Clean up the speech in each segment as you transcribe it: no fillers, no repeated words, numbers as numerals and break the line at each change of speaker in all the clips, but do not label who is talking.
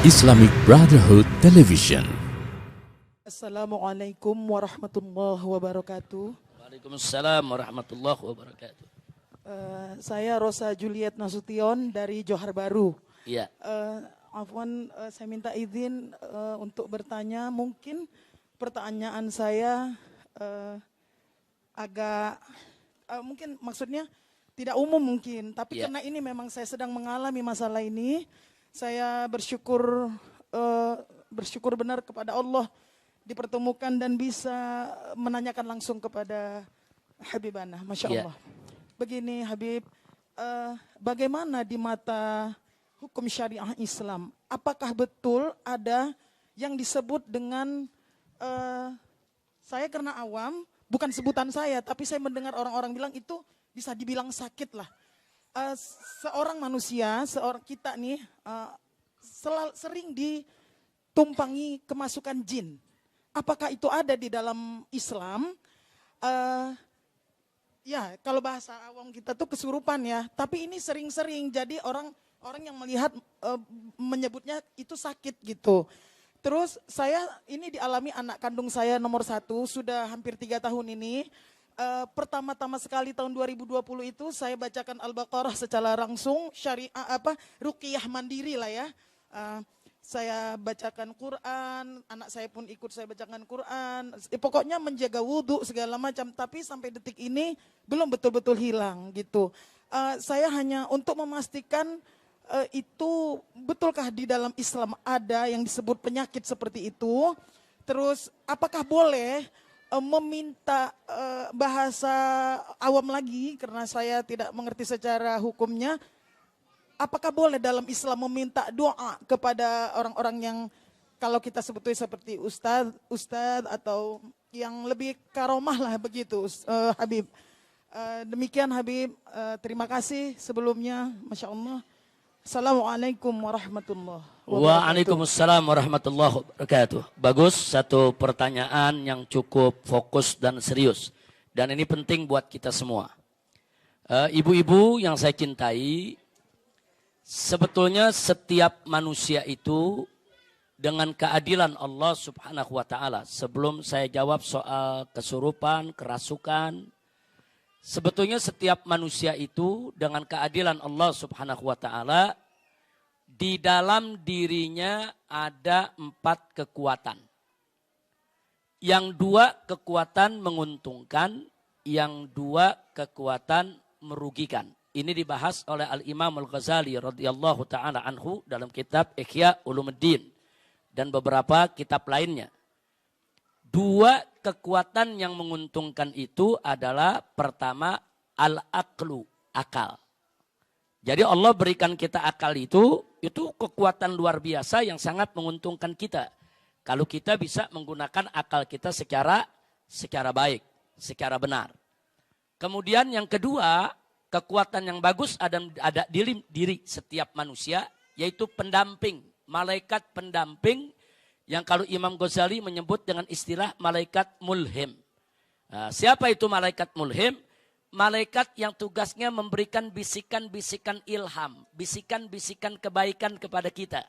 Islamic Brotherhood Television.
Assalamualaikum warahmatullahi wabarakatuh.
Waalaikumsalam warahmatullahi wabarakatuh.
Saya Rosa Juliet Nasution dari Johar Baru.
Iya.
Afwan, saya minta izin untuk bertanya. Mungkin pertanyaan saya agak mungkin maksudnya tidak umum mungkin, tapi
Iya.
karena ini memang saya sedang mengalami masalah ini, saya bersyukur benar kepada Allah dipertemukan dan bisa menanyakan langsung kepada Habibana, Masya Allah. Begini Habib, bagaimana di mata hukum syariah Islam? Apakah betul ada yang disebut dengan, saya karena awam, bukan sebutan saya, tapi saya mendengar orang-orang bilang itu bisa dibilang sakit lah. Seorang manusia, seorang kita nih, sering ditumpangi kemasukan jin. Apakah itu ada di dalam Islam? Ya, kalau bahasa awam kita tuh kesurupan ya. Tapi ini sering-sering, jadi orang yang melihat menyebutnya itu sakit gitu. Terus saya ini dialami anak kandung saya nomor 1, sudah hampir 3 tahun ini. Pertama-tama sekali tahun 2020 itu saya bacakan Al-Baqarah secara langsung, syariah ruqyah mandiri lah ya. Saya bacakan Quran, anak saya pun ikut saya bacakan Quran. Pokoknya menjaga wudhu segala macam, tapi sampai detik ini belum betul-betul hilang gitu. Saya hanya untuk memastikan itu betulkah di dalam Islam ada yang disebut penyakit seperti itu. Terus apakah boleh meminta bahasa awam lagi karena saya tidak mengerti secara hukumnya. Apakah boleh dalam Islam meminta doa kepada orang-orang yang kalau kita sebutnya seperti ustadz atau yang lebih karomah lah begitu, Habib. Demikian Habib, terima kasih sebelumnya, Masya Allah. Assalamualaikum warahmatullahi wabarakatuh.
Waalaikumsalam warahmatullahi wabarakatuh. Bagus, satu pertanyaan yang cukup fokus dan serius. Dan ini penting buat kita semua. Ibu-ibu yang saya cintai, sebetulnya setiap manusia itu dengan keadilan Allah Subhanahu wa taala. Sebelum saya jawab soal kesurupan, kerasukan, sebetulnya setiap manusia itu dengan keadilan Allah Subhanahu wa taala di dalam dirinya ada 4 kekuatan. Yang 2 kekuatan menguntungkan, yang 2 kekuatan merugikan. Ini dibahas oleh Al-Imam Al-Ghazali radhiyallahu taala anhu dalam kitab Ihya Ulumuddin dan beberapa kitab lainnya. 2 kekuatan yang menguntungkan itu adalah pertama al-aqlu, akal. Jadi Allah berikan kita akal itu kekuatan luar biasa yang sangat menguntungkan kita. Kalau kita bisa menggunakan akal kita secara baik, secara benar. Kemudian yang kedua, kekuatan yang bagus ada di diri setiap manusia, yaitu pendamping, malaikat pendamping yang kalau Imam Ghazali menyebut dengan istilah malaikat mulhim. Nah, siapa itu malaikat mulhim? Malaikat yang tugasnya memberikan bisikan-bisikan ilham, bisikan-bisikan kebaikan kepada kita.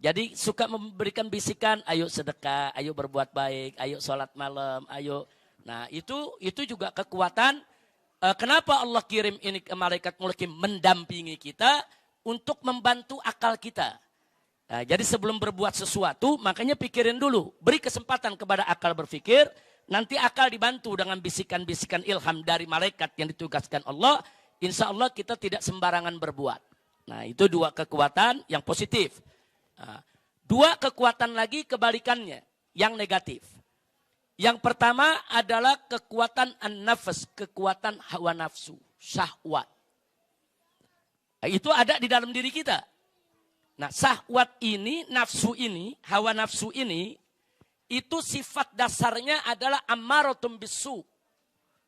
Jadi suka memberikan bisikan, ayo sedekah, ayo berbuat baik, ayo sholat malam, ayo. Nah itu juga kekuatan. Kenapa Allah kirim ini ke malaikat mulhim mendampingi kita untuk membantu akal kita. Nah, jadi sebelum berbuat sesuatu, makanya pikirin dulu. Beri kesempatan kepada akal berpikir. Nanti akal dibantu dengan bisikan-bisikan ilham dari malaikat yang ditugaskan Allah. Insya Allah kita tidak sembarangan berbuat. Nah itu 2 kekuatan yang positif. Nah, 2 kekuatan lagi kebalikannya, yang negatif. Yang pertama adalah kekuatan an-nafs, kekuatan hawa nafsu, syahwat. Nah, itu ada di dalam diri kita. Nah, syahwat ini, nafsu ini, hawa nafsu ini, itu sifat dasarnya adalah ammaratum bisu.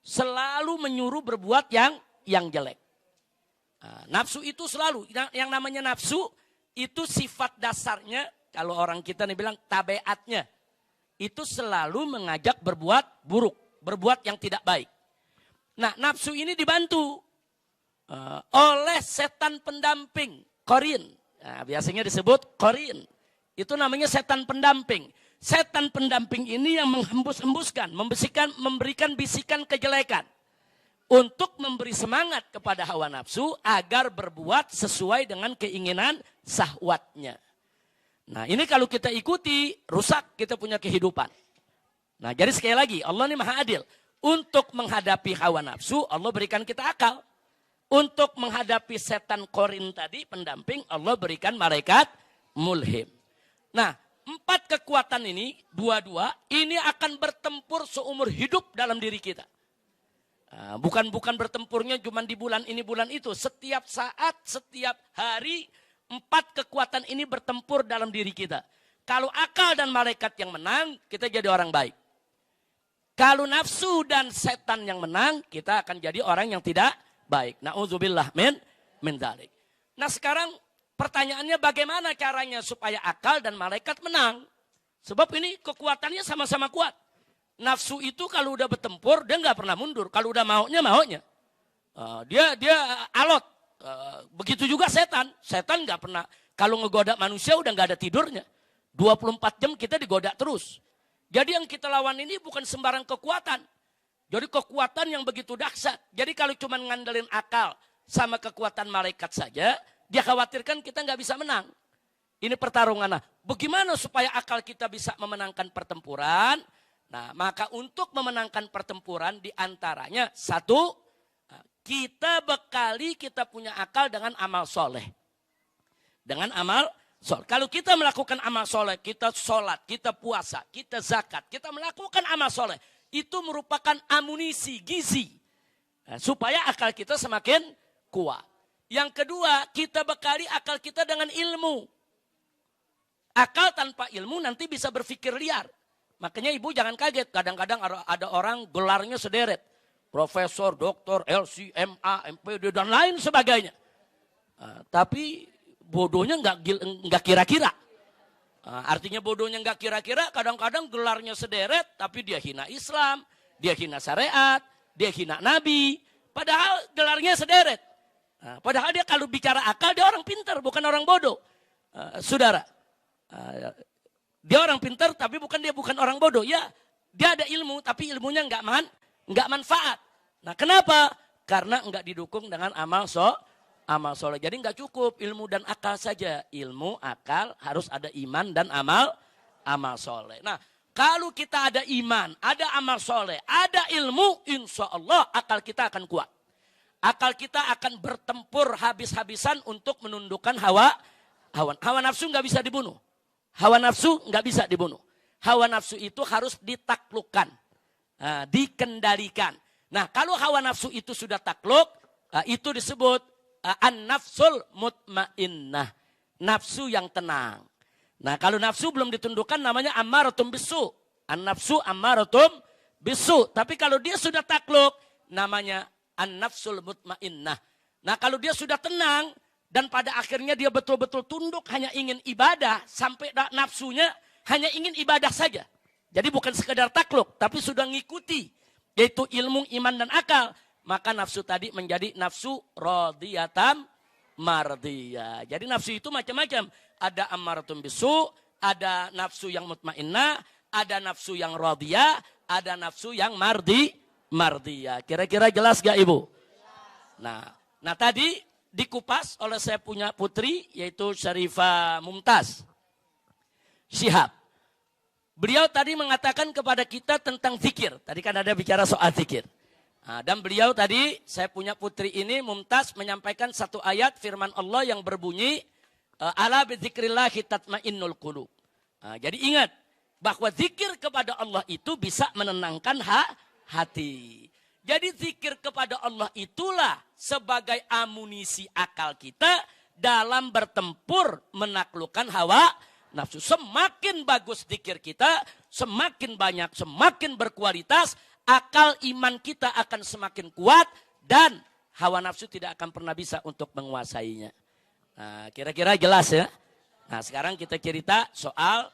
Selalu menyuruh berbuat yang jelek. Nah, nafsu itu selalu, yang namanya nafsu, itu sifat dasarnya, kalau orang kita nih bilang tabiatnya, itu selalu mengajak berbuat buruk, berbuat yang tidak baik. Nah, nafsu ini dibantu oleh setan pendamping, qarin. Nah, biasanya disebut qarin. Itu namanya setan pendamping. Setan pendamping ini yang menghembus-hembuskan, memberikan bisikan kejelekan. Untuk memberi semangat kepada hawa nafsu agar berbuat sesuai dengan keinginan syahwatnya. Nah ini kalau kita ikuti, rusak kita punya kehidupan. Nah jadi sekali lagi, Allah ini maha adil. Untuk menghadapi hawa nafsu, Allah berikan kita akal. Untuk menghadapi setan korin tadi, pendamping, Allah berikan malaikat mulhim. Nah, 4 kekuatan ini, dua-dua, ini akan bertempur seumur hidup dalam diri kita. Bukan bertempurnya cuma di bulan ini, bulan itu. Setiap saat, setiap hari, 4 kekuatan ini bertempur dalam diri kita. Kalau akal dan malaikat yang menang, kita jadi orang baik. Kalau nafsu dan setan yang menang, kita akan jadi orang yang tidak baik. Na'udzubillah min dzalik. Nah sekarang pertanyaannya bagaimana caranya supaya akal dan malaikat menang? Sebab ini kekuatannya sama-sama kuat. Nafsu itu kalau udah bertempur, dia nggak pernah mundur. Kalau udah maunya. Dia alot. Begitu juga setan. Setan nggak pernah, kalau ngegoda manusia udah nggak ada tidurnya. 24 jam kita digoda terus. Jadi yang kita lawan ini bukan sembarang kekuatan. Jadi kekuatan yang begitu dahsyat. Jadi kalau cuma ngandelin akal sama kekuatan malaikat saja, dia khawatirkan kita nggak bisa menang. Ini pertarungan. Nah, bagaimana supaya akal kita bisa memenangkan pertempuran? Nah, maka untuk memenangkan pertempuran diantaranya, 1, kita bekali kita punya akal dengan amal soleh. Dengan amal soleh. Kalau kita melakukan amal soleh, kita sholat, kita puasa, kita zakat, kita melakukan amal soleh. Itu merupakan amunisi, gizi. Supaya akal kita semakin kuat. Yang kedua, kita bekali akal kita dengan ilmu. Akal tanpa ilmu nanti bisa berpikir liar. Makanya ibu jangan kaget. Kadang-kadang ada orang gelarnya sederet. Profesor, doktor, LC, MA, MPD, dan lain sebagainya. Tapi bodohnya nggak kira-kira. Artinya bodohnya nggak kira-kira, kadang-kadang gelarnya sederet, tapi dia hina Islam, dia hina syariat, dia hina Nabi. Padahal gelarnya sederet. Padahal dia kalau bicara akal, dia orang pintar, bukan orang bodoh. Saudara, dia orang pintar, tapi bukan orang bodoh. Ya, dia ada ilmu, tapi ilmunya nggak manfaat. Nah, kenapa? Karena nggak didukung dengan amal soleh. Jadi nggak cukup ilmu dan akal saja. Ilmu, akal, harus ada iman dan amal soleh. Nah, kalau kita ada iman, ada amal soleh, ada ilmu, insya Allah akal kita akan kuat. Akal kita akan bertempur habis-habisan untuk menundukkan hawa nafsu nggak bisa dibunuh. Hawa nafsu nggak bisa dibunuh. Hawa nafsu itu harus ditaklukkan, dikendalikan. Nah, kalau hawa nafsu itu sudah takluk, itu disebut an-nafsul mutmainnah. Nafsu yang tenang. Nah kalau nafsu belum ditundukkan namanya ammaratum bisu. An-nafsu ammaratum bisu. Tapi kalau dia sudah takluk namanya an-nafsul mutmainnah. Nah kalau dia sudah tenang dan pada akhirnya dia betul-betul tunduk hanya ingin ibadah. Sampai nafsunya hanya ingin ibadah saja. Jadi bukan sekedar takluk tapi sudah ngikuti. Yaitu ilmu, iman dan akal. Maka nafsu tadi menjadi nafsu radiyatam mardiyah. Jadi nafsu itu macam-macam. Ada ammaratum bisu, ada nafsu yang mutmainnah, ada nafsu yang radiyah, ada nafsu yang mardiyah. Kira-kira jelas gak ibu? Nah tadi dikupas oleh saya punya putri yaitu Syarifah Mumtaz Syihab. Beliau tadi mengatakan kepada kita tentang zikir. Tadi kan ada bicara soal zikir. Dan beliau tadi, saya punya putri ini, Mumtaz, menyampaikan satu ayat firman Allah yang berbunyi, ala bidzikrillahi tatmainnul qulub. Jadi ingat, bahwa zikir kepada Allah itu bisa menenangkan hati. Jadi zikir kepada Allah itulah sebagai amunisi akal kita dalam bertempur menaklukkan hawa nafsu. Semakin bagus zikir kita, semakin banyak, semakin berkualitas, akal iman kita akan semakin kuat dan hawa nafsu tidak akan pernah bisa untuk menguasainya. Nah, kira-kira jelas ya. Nah, sekarang kita cerita soal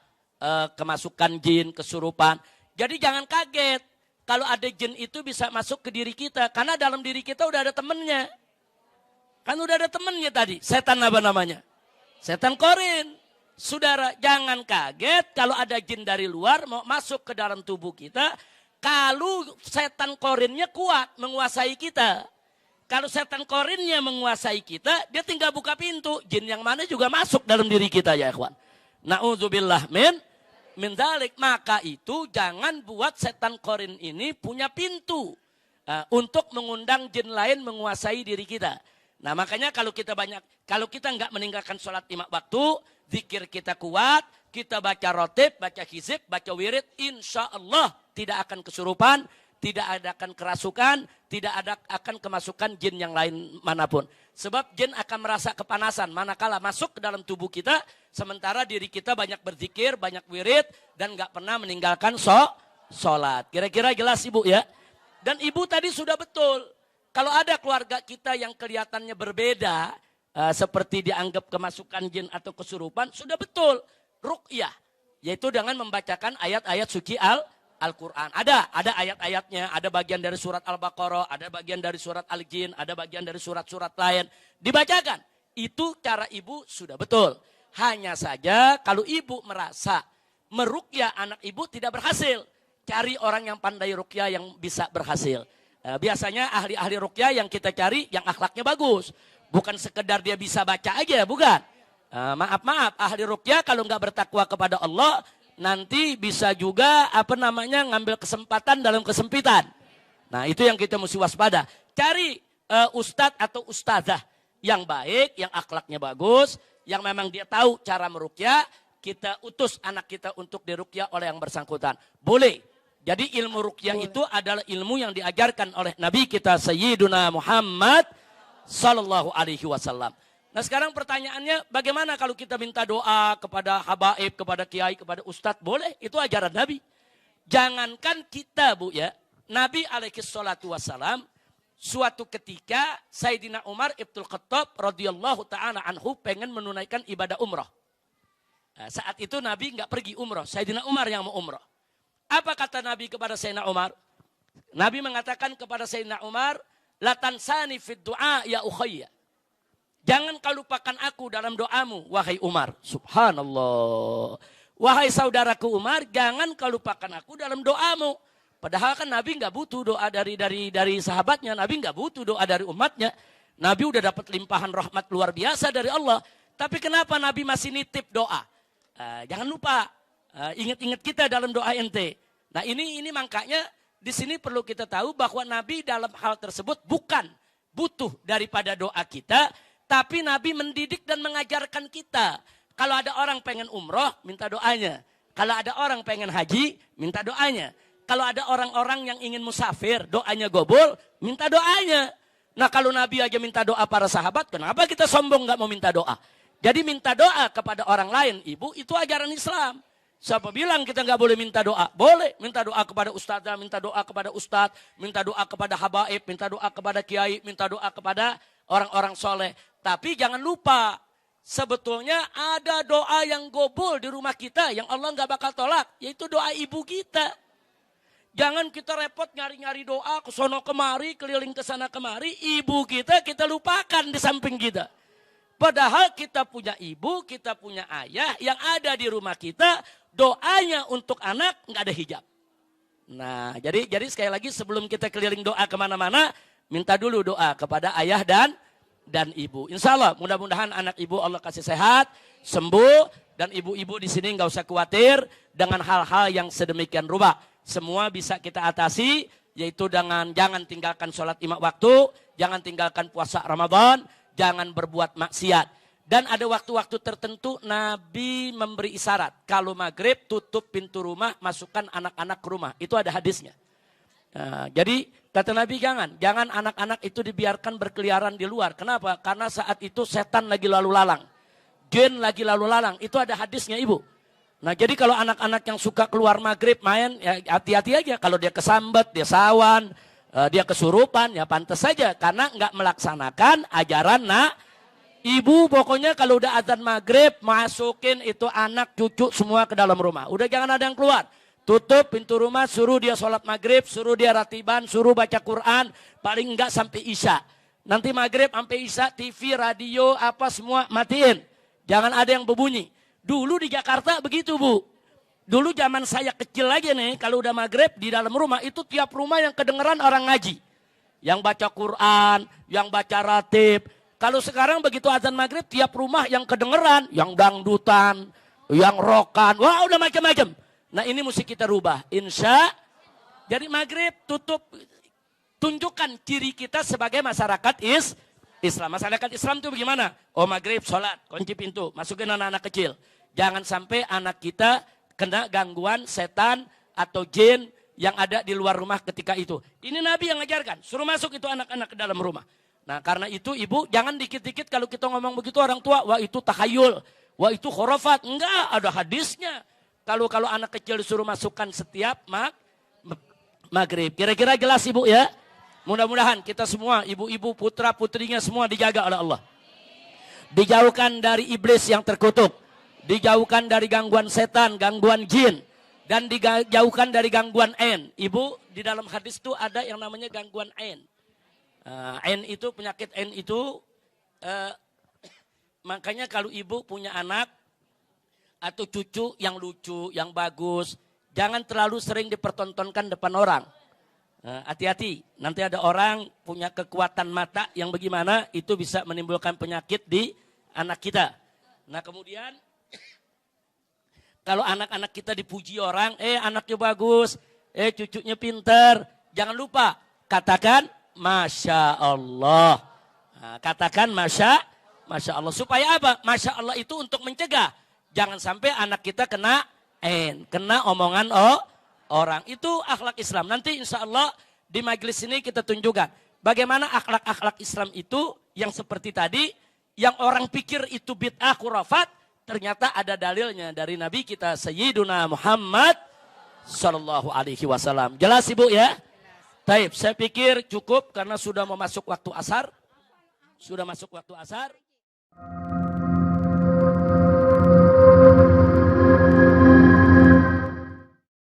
kemasukan jin, kesurupan. Jadi jangan kaget kalau ada jin itu bisa masuk ke diri kita. Karena dalam diri kita udah ada temennya. Kan udah ada temennya tadi. Setan apa namanya? Setan korin. Saudara, jangan kaget kalau ada jin dari luar mau masuk ke dalam tubuh kita. Kalau setan korinnya kuat menguasai kita. Kalau setan korinnya menguasai kita, dia tinggal buka pintu. Jin yang mana juga masuk dalam diri kita ya ikhwan. Na'udzubillah min dzalik. Maka itu jangan buat setan korin ini punya pintu. Untuk mengundang jin lain menguasai diri kita. Nah makanya kalau kita nggak meninggalkan sholat 5 waktu, zikir kita kuat, kita baca rotib, baca hizib, baca wirid, insya Allah tidak akan kesurupan, tidak akan kerasukan, tidak akan kemasukan jin yang lain manapun. Sebab jin akan merasa kepanasan manakala masuk ke dalam tubuh kita, sementara diri kita banyak berzikir, banyak wirid, dan nggak pernah meninggalkan sholat. Kira-kira jelas ibu ya? Dan ibu tadi sudah betul. Kalau ada keluarga kita yang kelihatannya berbeda, seperti dianggap kemasukan jin atau kesurupan, sudah betul. Ruqyah, yaitu dengan membacakan ayat-ayat suci Al-Quran. Ada ayat-ayatnya, ada bagian dari surat Al-Baqarah, ada bagian dari surat Al-Jin, ada bagian dari surat-surat lain. Dibacakan, itu cara ibu sudah betul. Hanya saja kalau ibu merasa meruqyah anak ibu tidak berhasil, cari orang yang pandai ruqyah yang bisa berhasil. Biasanya ahli-ahli ruqyah yang kita cari yang akhlaknya bagus. Bukan sekedar dia bisa baca aja, bukan. Maaf, ahli ruqyah kalau nggak bertakwa kepada Allah, nanti bisa juga ngambil kesempatan dalam kesempitan. Nah itu yang kita mesti waspada. Cari ustadz atau ustazah yang baik, yang akhlaknya bagus, yang memang dia tahu cara meruqyah. Kita utus anak kita untuk diruqyah oleh yang bersangkutan. Boleh. Jadi ilmu ruqyah itu adalah ilmu yang diajarkan oleh Nabi kita Sayyiduna Muhammad Sallallahu Alaihi Wasallam. Nah sekarang pertanyaannya, bagaimana kalau kita minta doa kepada habaib, kepada kiai, kepada ustadz? Boleh, itu ajaran Nabi. Jangankan kita bu ya, Nabi alaihi salatu wassalam, suatu ketika Sayyidina Umar Ibnul Khattab radhiyallahu ta'ala anhu pengen menunaikan ibadah umrah. Nah, saat itu Nabi nggak pergi umrah, Sayyidina Umar yang mau umrah. Apa kata Nabi kepada Sayyidina Umar? Nabi mengatakan kepada Sayyidina Umar, la tansani fid du'a ya ukhayya. Jangan kau lupakan aku dalam doamu, wahai Umar. Subhanallah. Wahai saudaraku Umar, jangan kau lupakan aku dalam doamu. Padahal kan Nabi nggak butuh doa dari sahabatnya, Nabi nggak butuh doa dari umatnya. Nabi udah dapat limpahan rahmat luar biasa dari Allah. Tapi kenapa Nabi masih nitip doa? Jangan lupa, ingat-ingat kita dalam doa ente. Nah ini makanya di sini perlu kita tahu bahwa Nabi dalam hal tersebut bukan butuh daripada doa kita, tapi Nabi mendidik dan mengajarkan kita. Kalau ada orang pengen umroh, minta doanya. Kalau ada orang pengen haji, minta doanya. Kalau ada orang-orang yang ingin musafir, doanya gobol, minta doanya. Nah kalau Nabi aja minta doa para sahabat, kenapa kita sombong gak mau minta doa? Jadi minta doa kepada orang lain, ibu, itu ajaran Islam. Siapa bilang kita nggak boleh minta doa? Boleh minta doa kepada ustazah, minta doa kepada ustadz, minta doa kepada habaib, minta doa kepada kiai, minta doa kepada orang-orang soleh. Tapi jangan lupa, sebetulnya ada doa yang gobol di rumah kita yang Allah nggak bakal tolak, yaitu doa ibu kita. Jangan kita repot nyari-nyari doa ke sono kemari, keliling ke sana kemari, ibu kita lupakan di samping kita. Padahal kita punya ibu, kita punya ayah yang ada di rumah kita, doanya untuk anak nggak ada hijab. Nah, jadi sekali lagi sebelum kita keliling doa kemana-mana, minta dulu doa kepada ayah dan ibu. Insya Allah, mudah-mudahan anak ibu Allah kasih sehat, sembuh, dan ibu-ibu di sini nggak usah khawatir dengan hal-hal yang sedemikian rupa. Semua bisa kita atasi, yaitu dengan jangan tinggalkan sholat 5 waktu, jangan tinggalkan puasa Ramadan, jangan berbuat maksiat. Dan ada waktu-waktu tertentu Nabi memberi isyarat. Kalau maghrib tutup pintu rumah, masukkan anak-anak ke rumah. Itu ada hadisnya. Nah, jadi kata Nabi jangan anak-anak itu dibiarkan berkeliaran di luar. Kenapa? Karena saat itu setan lagi lalu lalang. Jin lagi lalu lalang. Itu ada hadisnya ibu. Nah jadi kalau anak-anak yang suka keluar maghrib main, ya hati-hati aja. Kalau dia kesambet, dia sawan, dia kesurupan, ya pantas saja. Karena nggak melaksanakan ajaran ibu. Pokoknya kalau udah azan maghrib, masukin itu anak, cucu semua ke dalam rumah. Udah jangan ada yang keluar. Tutup pintu rumah, suruh dia sholat maghrib, suruh dia ratiban, suruh baca Quran. Paling enggak sampai isya. Nanti maghrib sampai isya, TV, radio, apa semua matiin. Jangan ada yang berbunyi. Dulu di Jakarta begitu Bu. Dulu zaman saya kecil lagi nih, kalau udah maghrib di dalam rumah itu tiap rumah yang kedengeran orang ngaji. Yang baca Quran, yang baca ratib. Kalau sekarang begitu azan maghrib tiap rumah yang kedengeran, yang dangdutan, yang rokan, wah udah macam-macam. Nah ini mesti kita rubah. Jadi maghrib tutup, tunjukkan ciri kita sebagai masyarakat Islam. Masyarakat Islam itu bagaimana? Oh maghrib, sholat, kunci pintu, masukin anak-anak kecil. Jangan sampai anak kita kena gangguan setan atau jin yang ada di luar rumah ketika itu. Ini Nabi yang ngajarkan, suruh masuk itu anak-anak ke dalam rumah. Nah karena itu ibu jangan dikit-dikit kalau kita ngomong begitu orang tua, wah itu tahayul, wah itu khurafat. Enggak, ada hadisnya. Kalau anak kecil disuruh masukkan setiap maghrib. Kira-kira jelas ibu ya? Mudah-mudahan kita semua, ibu-ibu, putra-putrinya semua dijaga oleh Allah. Dijauhkan dari iblis yang terkutuk. Dijauhkan dari gangguan setan, gangguan jin. Dan dijauhkan dari gangguan ain. Ibu, di dalam hadis itu ada yang namanya gangguan ain. Ain itu, penyakit ain itu, makanya kalau ibu punya anak atau cucu yang lucu, yang bagus, jangan terlalu sering dipertontonkan depan orang. Hati-hati, nanti ada orang punya kekuatan mata yang bagaimana itu bisa menimbulkan penyakit di anak kita. Nah kemudian kalau anak-anak kita dipuji orang, anaknya bagus, cucunya pintar, jangan lupa katakan Masya Allah. Nah, katakan Masya Allah. Supaya apa? Masya Allah itu untuk mencegah. Jangan sampai anak kita kena omongan orang. Itu akhlak Islam. Nanti insya Allah di majelis ini kita tunjukkan. Bagaimana akhlak-akhlak Islam itu yang seperti tadi. Yang orang pikir itu bid'ah khurafat. Ternyata ada dalilnya dari Nabi kita Sayyiduna Muhammad Sallallahu Alaihi Wasallam. Jelas ibu ya? Taib, saya pikir cukup karena sudah mau masuk waktu asar. Sudah masuk waktu asar.